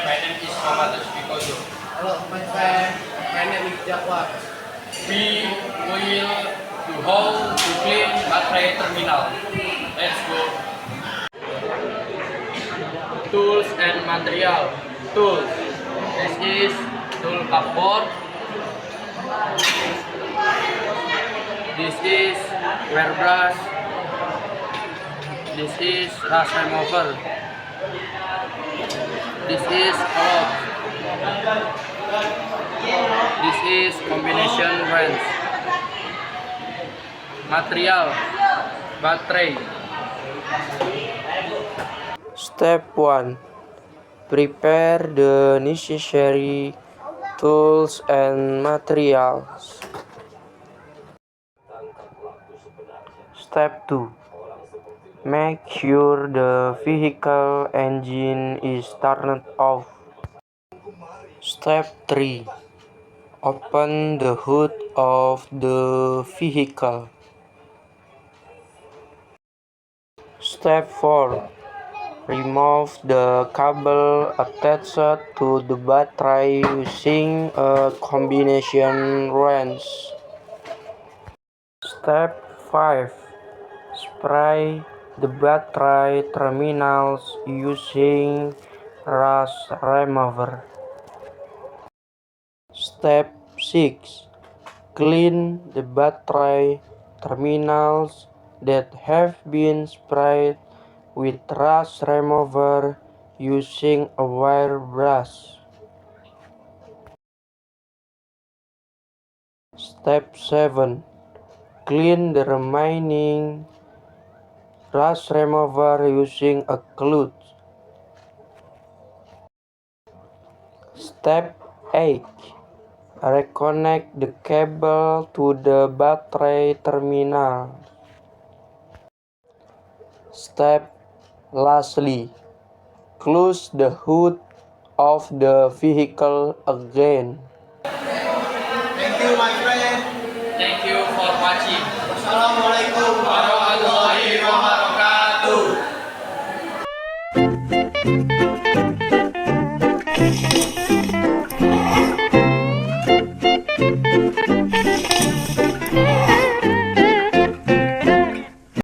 My name is Muhammad Rizky. Hello, my friend. My name is Jafar. We will do how to clean battery terminal. Let's go. Tools and material. Tools. This is tool cupboard. This is wear brush. This is rust remover. This is cloth. This is combination wrench. Material battery. Step 1. Prepare the necessary tools and materials. Step 2. Make sure the vehicle engine is turned off. Step 3. Open the hood of the vehicle. Step 4. Remove the cable attached to the battery using a combination wrench. Step 5. Spray the battery terminals using rust remover. Step 6. Clean the battery terminals that have been sprayed with rust remover using a wire brush. Step 7. Clean the remaining rust remover using a cloth. Step 8. Reconnect the cable to the battery terminal. Lastly, close the hood of the vehicle again. Thank you, my friend. Thank you for watching. Assalamualaikum warahmatullahi wabarakatuh.